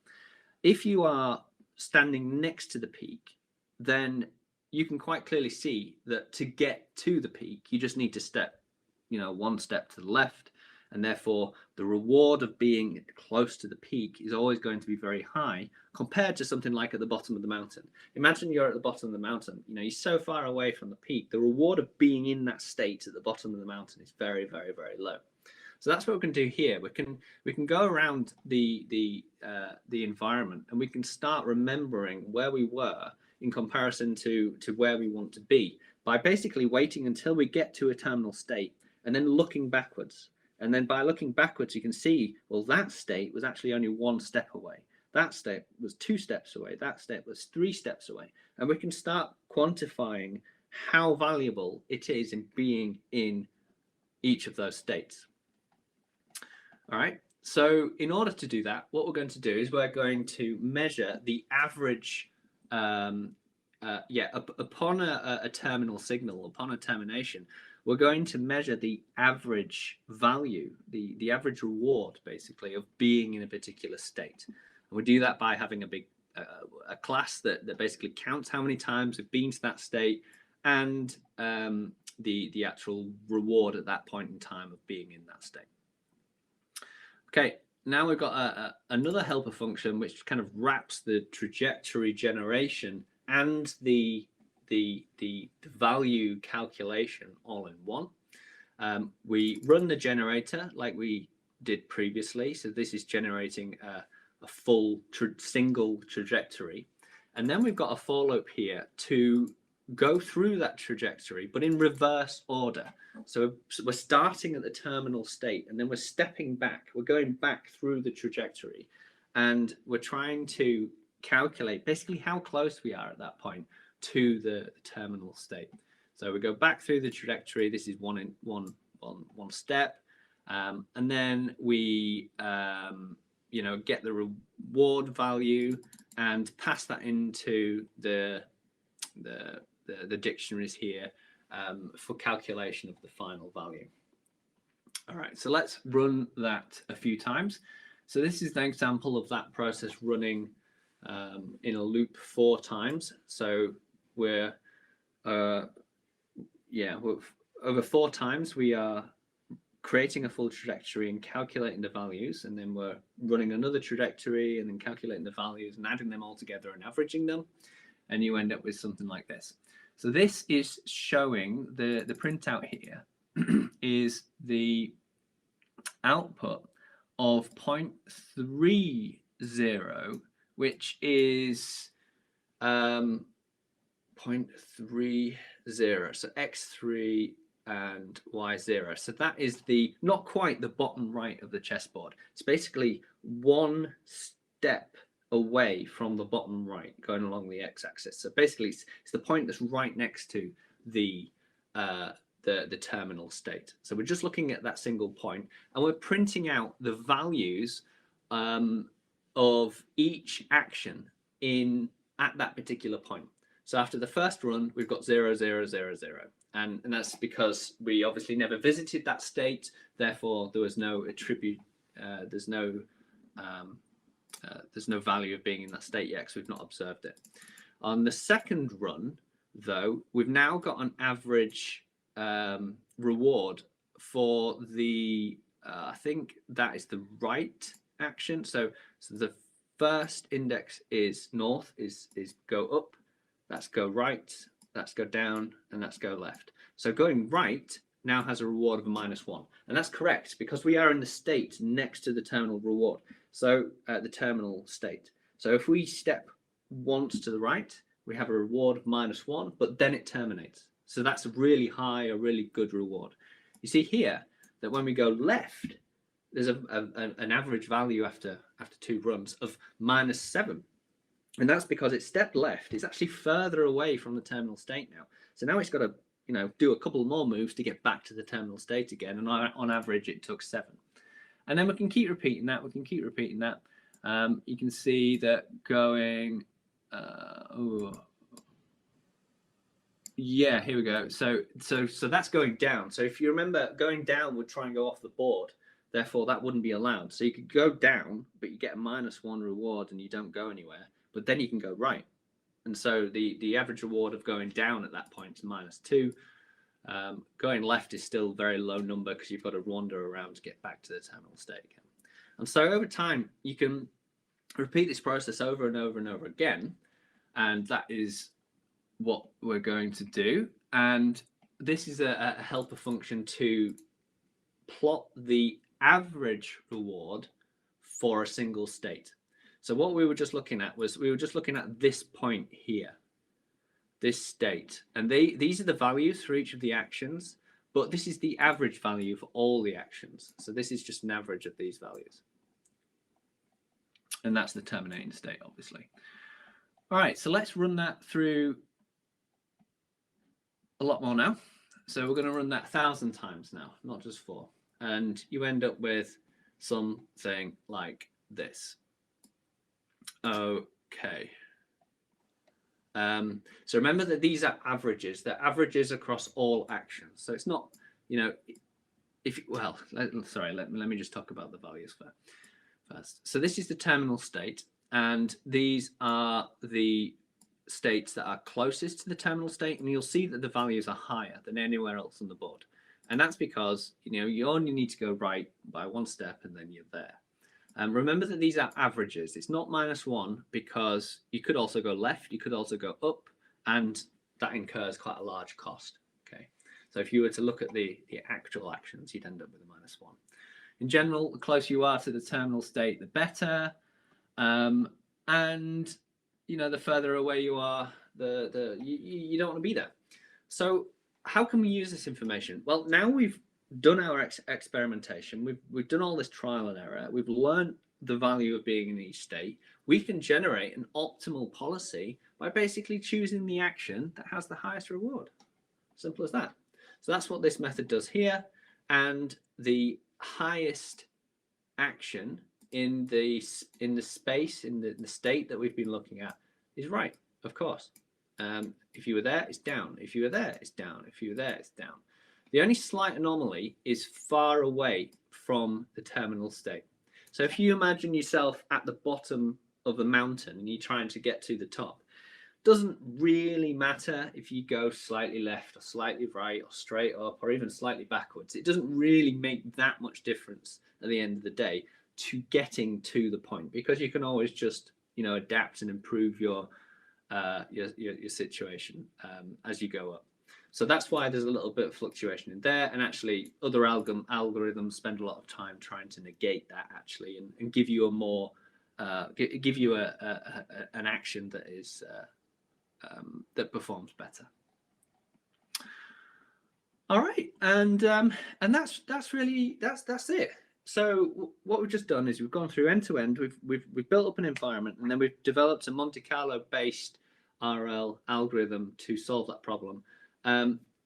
If you are standing next to the peak, then you can quite clearly see that to get to the peak, you just need to step, one step to the left, and therefore the reward of being close to the peak is always going to be very high compared to something like at the bottom of the mountain. Imagine you're at the bottom of the mountain, you're so far away from the peak, the reward of being in that state at the bottom of the mountain is very, very, very low. So that's what we can do here. We can go around the environment, and we can start remembering where we were in comparison to where we want to be by basically waiting until we get to a terminal state and then looking backwards. And then by looking backwards, you can see, well, that state was actually only one step away. That step was 2 steps away. That step was 3 steps away. And we can start quantifying how valuable it is in being in each of those states. All right. So in order to do that, what we're going to do is we're going to measure the average, upon a terminal signal, upon a termination, we're going to measure the average value, the average reward, basically, of being in a particular state. And we do that by having a class that basically counts how many times we've been to that state and the actual reward at that point in time of being in that state. Okay, now we've got another helper function which kind of wraps the trajectory generation and the value calculation all in one. We run the generator like we did previously. So this is generating a full single trajectory. And then we've got a for loop here to go through that trajectory, but in reverse order. So we're starting at the terminal state, and then we're stepping back. We're going back through the trajectory, and we're trying to calculate basically how close we are at that point to the terminal state. So we go back through the trajectory. This is one step, and then we get the reward value and pass that into the dictionaries here for calculation of the final value. All right, so let's run that a few times. So this is an example of that process running in a loop 4 times. So we're over 4 times we are creating a full trajectory and calculating the values, and then we're running another trajectory and then calculating the values and adding them all together and averaging them, and you end up with something like this. So this is showing the printout here is the output of 0.30, which is 0.30, so x3 and y0. So that is not quite the bottom right of the chessboard. It's basically 1 step away from the bottom right going along the x-axis. So basically it's the point that's right next to the terminal state. So we're just looking at that single point, and we're printing out the values of each action at that particular point. So after the first run, we've got 0, 0, 0, 0. And that's because we obviously never visited that state. Therefore, there was no attribute. There's no value of being in that state yet because we've not observed it. On the second run, though, we've now got an average reward for the, I think that is the right action. So the first index is north, is go up, that's go right, that's go down, and that's go left. So going right now has a reward of a -1. And that's correct because we are in the state next to the terminal reward. So the terminal state. So if we step once to the right, we have a reward of -1, but then it terminates. So that's a really high, a really good reward. You see here that when we go left, there's an average value after 2 runs of -7. And that's because it stepped left. It's actually further away from the terminal state now. So now it's got to do a couple more moves to get back to the terminal state again. And on average, it took 7. And then we can keep repeating that. We can keep repeating that. You can see that going, yeah, here we go. So that's going down. So if you remember, going down would try and go off the board. Therefore, that wouldn't be allowed. So you could go down, but you get a -1 reward and you don't go anywhere. But then you can go right. And so the average reward of going down at that point is -2. Going left is still a very low number because you've got to wander around to get back to the terminal state again. And so over time, you can repeat this process over and over and over again. And that is what we're going to do. And this is a helper function to plot the average reward for a single state. So what we were just looking at was, we were just looking at this point here, this state, and these are the values for each of the actions, but this is the average value for all the actions. So this is just an average of these values. And that's the terminating state, obviously. All right, so let's run that through a lot more now. So we're going to run that 1,000 times now, not just 4. And you end up with something like this. Okay. So remember that these are averages. They're averages across all actions. So it's not, you know, let me just talk about the values first. So this is the terminal state, and these are the states that are closest to the terminal state, and you'll see that the values are higher than anywhere else on the board. And that's because, you know, you only need to go right by 1 step and then you're there. Remember that these are averages. It's not -1, because you could also go left, you could also go up, and that incurs quite a large cost. Okay, so if you were to look at the actual actions, you'd end up with a -1. In general, the closer you are to the terminal state, the better. And you know, the further away you are, you don't want to be there. So how can we use this information? Well, now we've done our experimentation, we've done all this trial and error, we've learned the value of being in each state. We can generate an optimal policy by basically choosing the action that has the highest reward. Simple as that. So that's what this method does here. And the highest action in the space, in the state that we've been looking at, is right, of course. If you were there, it's down. If you were there, it's down. If you were there, it's down. The only slight anomaly is far away from the terminal state. So if you imagine yourself at the bottom of a mountain and you're trying to get to the top, it doesn't really matter if you go slightly left or slightly right or straight up or even slightly backwards. It doesn't really make that much difference at the end of the day to getting to the point, because you can always just, you know, adapt and improve your situation as you go up. So that's why there's a little bit of fluctuation in there, and actually other algorithms spend a lot of time trying to negate that actually, and give you a more give you an action that is that performs better. All right, and that's really that's it. So what we've just done is we've gone through end to end. We've built up an environment, and then we've developed a Monte Carlo based RL algorithm to solve that problem.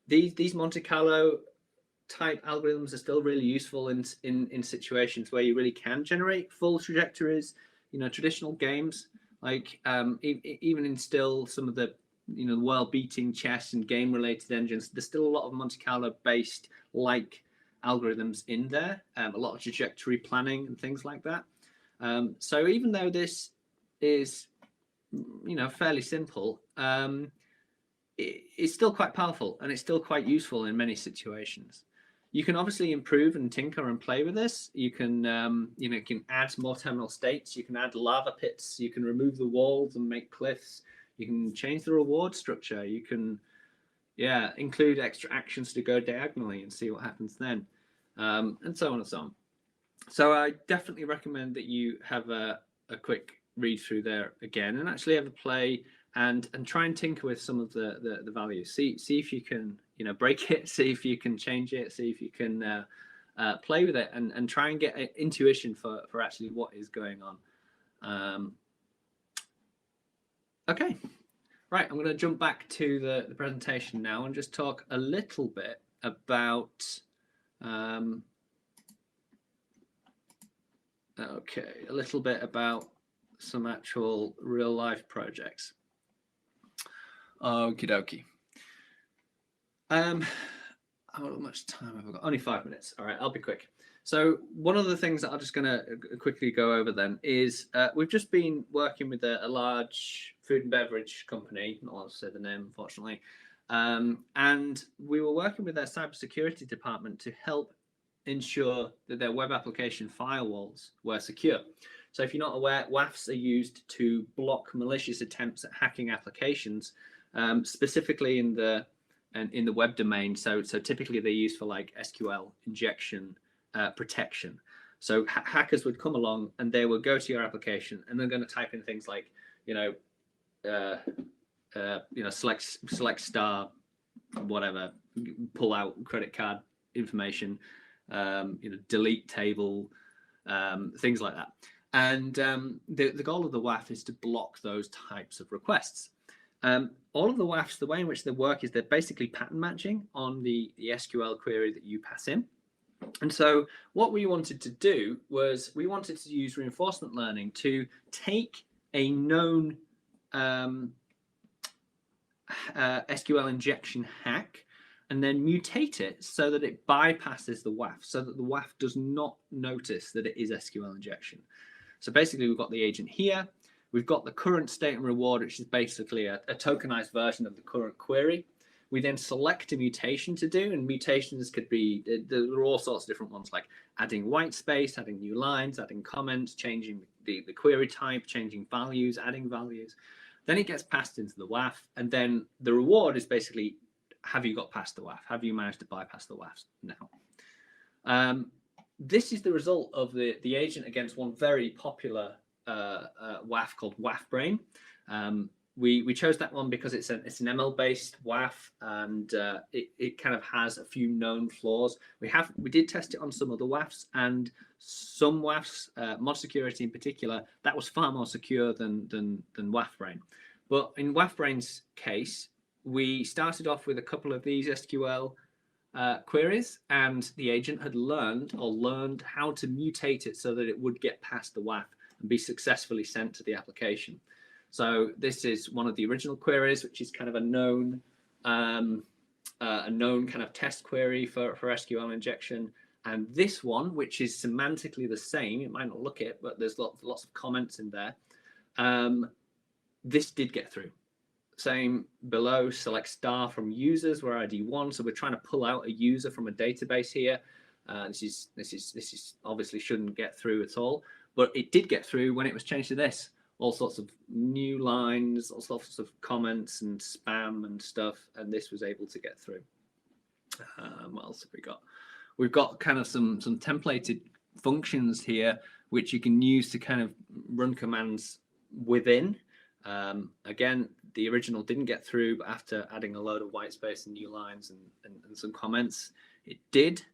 These Monte Carlo type algorithms are still really useful in situations where you really can generate full trajectories. You know, traditional games, like even in still some of the, you know, world beating chess and game related engines, there's still a lot of Monte Carlo based like algorithms in there, a lot of trajectory planning and things like that. So even though this is, you know, fairly simple, it's still quite powerful, and it's still quite useful in many situations. You can obviously improve and tinker and play with this. You can, you know, you can add more terminal states. You can add lava pits. You can remove the walls and make cliffs. You can change the reward structure. You can, yeah, include extra actions to go diagonally and see what happens then, and so on and so on. So I definitely recommend that you have a quick read through there again, and actually have a play and try and tinker with some of the values. See if you can, you know, break it. See if you can change it. See if you can play with it, and try and get intuition for actually what is going on. Okay, right. I'm going to jump back to the presentation now and just talk a little bit about. Okay, a little bit about some actual real life projects. Okie dokie. How much time have I got? Only 5 minutes. All right, I'll be quick. So one of the things that I'm just going to quickly go over then is we've just been working with a large food and beverage company. Not allowed to say the name, unfortunately. And we were working with their cybersecurity department to help ensure that their web application firewalls were secure. So if you're not aware, WAFs are used to block malicious attempts at hacking applications, specifically in the web domain. So typically they're used for like SQL injection protection. So hackers would come along and they would go to your application and they're going to type in things like, select star, whatever, pull out credit card information, delete table, things like that. And the goal of the WAF is to block those types of requests. All of the WAFs, the way in which they work is they're basically pattern matching on the SQL query that you pass in. And so what we wanted to do was we wanted to use reinforcement learning to take a known SQL injection hack and then mutate it so that it bypasses the WAF, so that the WAF does not notice that it is SQL injection. So basically, we've got the agent here. We've got the current state and reward, which is basically a tokenized version of the current query. We then select a mutation to do, and mutations could be, there are all sorts of different ones, like adding white space, adding new lines, adding comments, changing the query type, changing values, adding values. Then it gets passed into the WAF, and then the reward is basically, have you got past the WAF? Have you managed to bypass the WAFs now? This is the result of the agent against one very popular WAF called WAF Brain. We chose that one because it's an ML-based WAF, and it kind of has a few known flaws. We did test it on some other WAFs, and some WAFs, mod security in particular, that was far more secure than WAF Brain. But in WAF Brain's case, we started off with a couple of these SQL queries, and the agent had learned how to mutate it so that it would get past the WAF and be successfully sent to the application. So this is one of the original queries, which is kind of a known kind of test query for SQL injection. And this one, which is semantically the same, it might not look it, but there's lots of comments in there. This did get through. Same below, select star from users, where ID 1. So we're trying to pull out a user from a database here. This is obviously shouldn't get through at all, but it did get through when it was changed to this. All sorts of new lines, all sorts of comments and spam and stuff, and this was able to get through. What else have we got? We've got kind of some templated functions here, which you can use to kind of run commands within. Again, the original didn't get through, but after adding a load of white space and new lines and some comments, it did.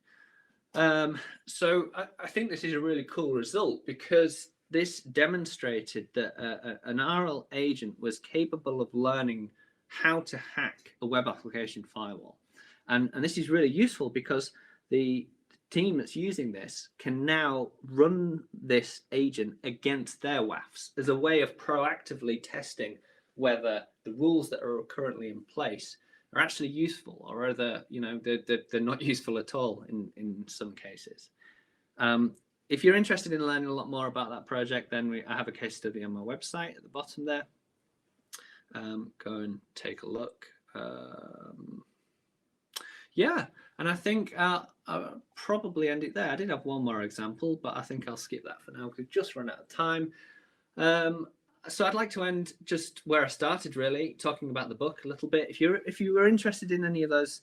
So I think this is a really cool result, because this demonstrated that an RL agent was capable of learning how to hack a web application firewall. And this is really useful because the team that's using this can now run this agent against their WAFs as a way of proactively testing whether the rules that are currently in place are actually useful, or whether they're not useful at all in some cases. If you're interested in learning a lot more about that project, then I have a case study on my website at the bottom there. Go and take a look. Yeah, and I think I'll probably end it there. I did have one more example, but I think I'll skip that for now because we've just run out of time. So I'd like to end just where I started, really, talking about the book a little bit. If you were interested in any of those,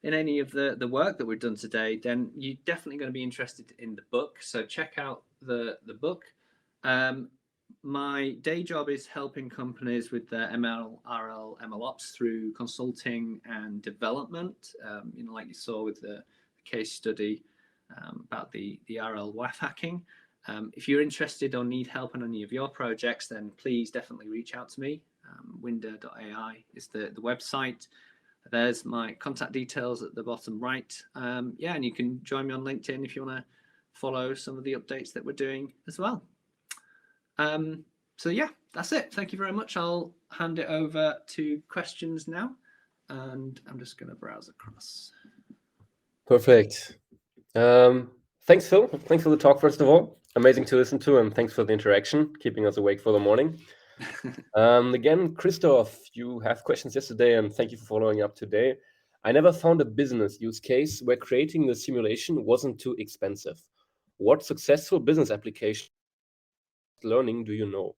in any of the work that we've done today, then you're definitely going to be interested in the book. So check out the book. My day job is helping companies with their ML, RL, MLOps through consulting and development. Like you saw with the case study about the RL WAF hacking. If you're interested or need help on any of your projects, then please definitely reach out to me. Winder.ai is the website. There's my contact details at the bottom right. Yeah, and you can join me on LinkedIn if you want to follow some of the updates that we're doing as well. So yeah, that's it. Thank you very much. I'll hand it over to questions now, and I'm just going to browse across. Perfect. Thanks, Phil. Thanks for the talk, first of all. Amazing to listen to, and thanks for the interaction, keeping us awake for the morning. Again, Christoph, you have questions yesterday, and thank you for following up today. I never found a business use case where creating the simulation wasn't too expensive. What successful business application learning do you know?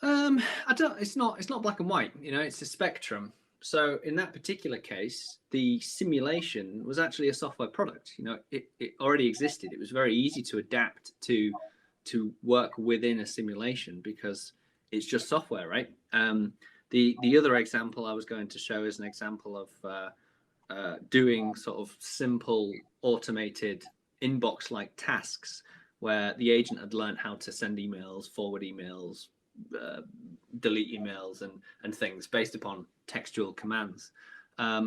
It's not black and white. It's a spectrum. So in that particular case, the simulation was actually a software product. It already existed. It was very easy to adapt to work within a simulation because it's just software, right? The other example I was going to show is an example of doing sort of simple automated inbox-like tasks where the agent had learned how to send emails, forward emails, delete emails, and things based upon textual commands. A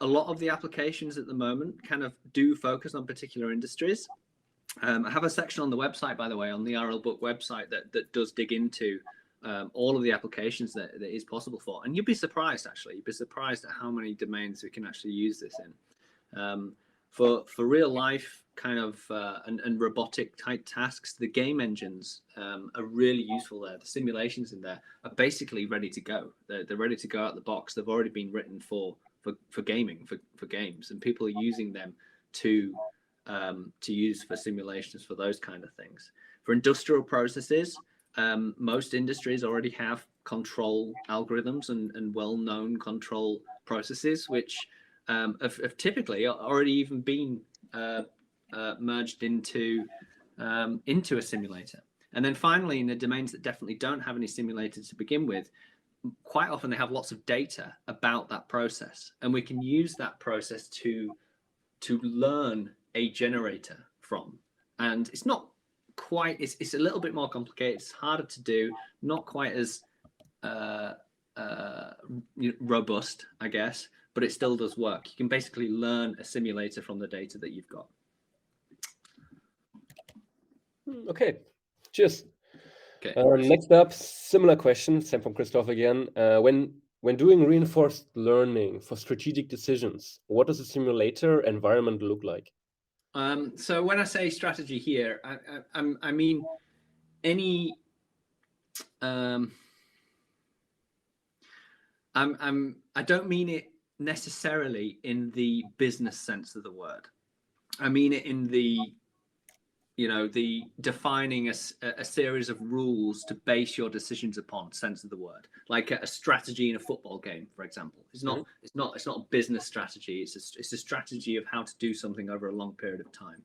lot of the applications at the moment kind of do focus on particular industries. I have a section on the website, by the way, on the RL Book website that does dig into all of the applications that is possible for. And you'd be surprised, actually. You'd be surprised at how many domains we can actually use this in. For real life kind of and robotic type tasks, the game engines are really useful there. The simulations in there are basically ready to go. They're ready to go out the box. They've already been written for gaming, for games, and people are using them to use for simulations for those kind of things. For industrial processes, most industries already have control algorithms and well-known control processes, which have typically already even been merged into a simulator. And then finally, in the domains that definitely don't have any simulators to begin with, quite often they have lots of data about that process, and we can use that process to learn a generator from. And it's not quite, it's a little bit more complicated. It's harder to do, not quite as robust, I guess, but it still does work. You can basically learn a simulator from the data that you've got. Okay, cheers. Okay. Next up, similar question, same from Christoph again. When doing reinforced learning for strategic decisions, what does a simulator environment look like? So when I say strategy here, I mean any. I don't mean it necessarily in the business sense of the word. I mean it in the defining a series of rules to base your decisions upon sense of the word, like a strategy in a football game, for example. It's not a business strategy. It's a strategy of how to do something over a long period of time.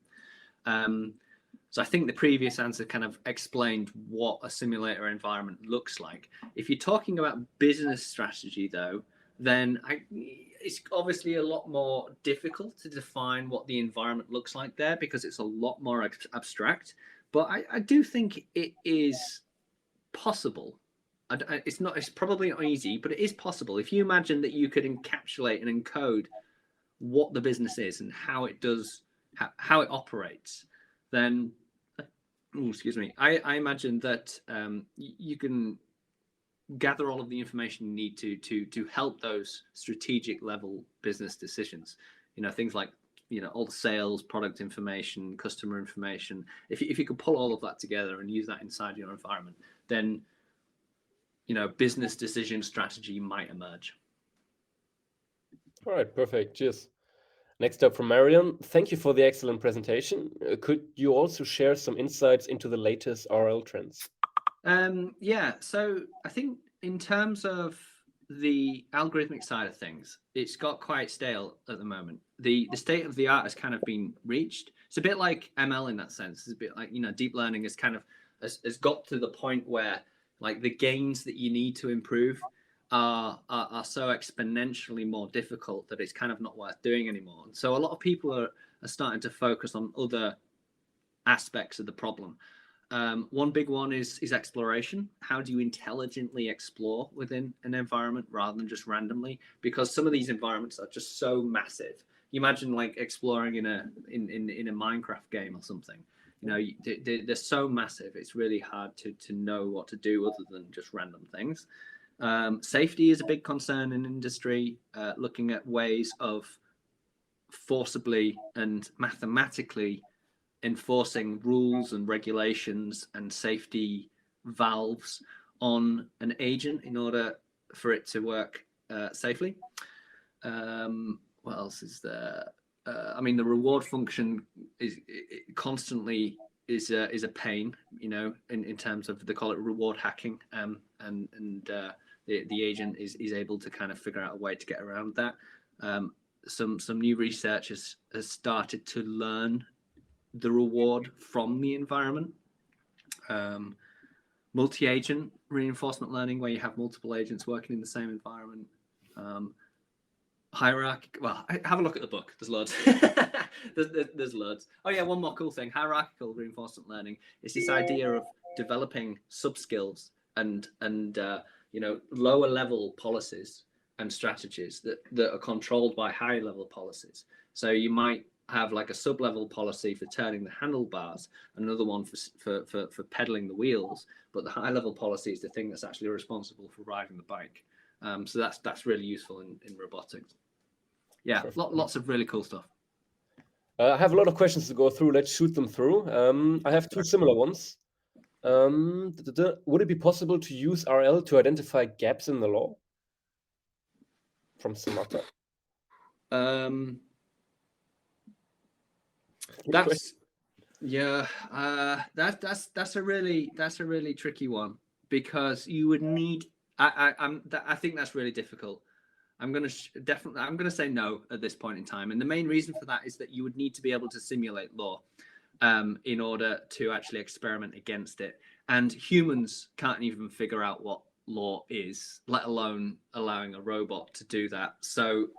So I think the previous answer kind of explained what a simulator environment looks like. If you're talking about business strategy, though, then it's obviously a lot more difficult to define what the environment looks like there because it's a lot more abstract. But I do think it is possible. It's probably not easy, but it is possible. If you imagine that you could encapsulate and encode what the business is and how it does, how it operates, then, I imagine that you can gather all of the information you need to help those strategic level business decisions. Things like all the sales, product information, customer information. If you could pull all of that together and use that inside your environment, then business decision strategy might emerge. All right, perfect. Cheers. Next up from Marion, thank you for the excellent presentation. Could you also share some insights into the latest RL trends? Yeah, so I think in terms of the algorithmic side of things, it's got quite stale at the moment. The state of the art has kind of been reached. It's a bit like ML in that sense. It's a bit like, deep learning has kind of has got to the point where like the gains that you need to improve are so exponentially more difficult that it's kind of not worth doing anymore. And so a lot of people are starting to focus on other aspects of the problem. One big one is exploration. How do you intelligently explore within an environment rather than just randomly? Because some of these environments are just so massive. You imagine like exploring in a Minecraft game or something. They're so massive. It's really hard to know what to do other than just random things. Safety is a big concern in industry. Looking at ways of forcibly and mathematically enforcing rules and regulations and safety valves on an agent in order for it to work safely. What else is there? The reward function is constantly is a pain, you know, in terms of, they call it reward hacking, and the agent is able to kind of figure out a way to get around that. Some new research has started to learn the reward from the environment. Multi-agent reinforcement learning, where you have multiple agents working in the same environment. Hierarchy. Well, have a look at the book. There's loads. there's loads. Oh yeah, one more cool thing. Hierarchical reinforcement learning is this idea of developing sub-skills and you know, lower level policies and strategies that are controlled by high level policies. So you might have like a sub-level policy for turning the handlebars, another one for pedaling the wheels, but the high level policy is the thing that's actually responsible for riding the bike. So that's really useful in robotics. Yeah, lots of really cool stuff. I have a lot of questions to go through. Let's shoot them through. I have two similar ones. Would it be possible to use RL to identify gaps in the law? From Samantha. That's a really tricky one, because you would need. I think that's really difficult. I'm gonna say no at this point in time, and the main reason for that is that you would need to be able to simulate law in order to actually experiment against it, and humans can't even figure out what law is, let alone allowing a robot to do that. So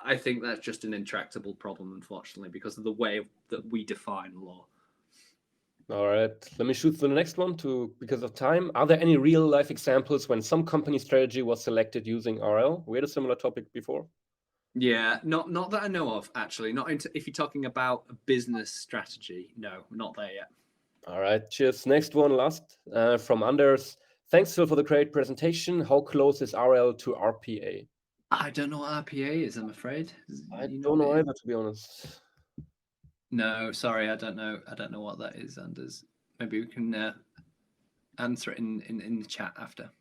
I think that's just an intractable problem, unfortunately, because of the way that we define law. All right, let me shoot for the next one because of time. Are there any real life examples when some company strategy was selected using RL? We had a similar topic before. Yeah, not that I know of, actually. Not if you're talking about a business strategy. No, not there yet. All right, cheers. Next one, last from Anders. Thanks, Phil, for the great presentation. How close is RL to RPA? I don't know what RPA is, I'm afraid. I don't know either, to be honest. No, sorry, I don't know. I don't know what that is, Anders. Maybe we can answer it in the chat after.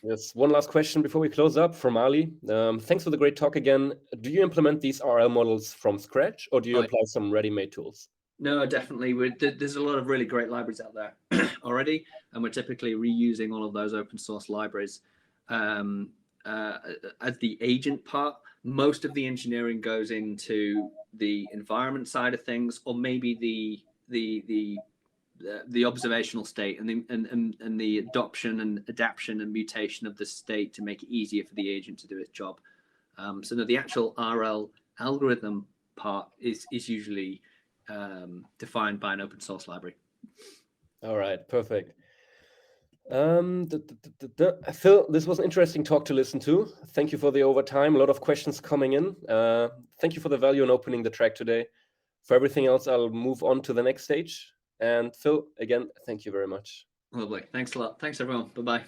Yes, one last question before we close up from Ali. Thanks for the great talk again. Do you implement these RL models from scratch, or do you apply some ready-made tools? No, definitely. There's a lot of really great libraries out there already, and we're typically reusing all of those open source libraries. As the agent part, most of the engineering goes into the environment side of things, or maybe the observational state and the adoption and adaptation and mutation of the state to make it easier for the agent to do its job. So no, the actual RL algorithm part is usually defined by an open source library. All right, perfect. Phil, this was an interesting talk to listen to. Thank you for the overtime. A lot of questions coming in. Thank you for the value in opening the track today. For everything else, I'll move on to the next stage. And Phil, again, thank you very much. Lovely. Thanks a lot. Thanks, everyone. Bye-bye.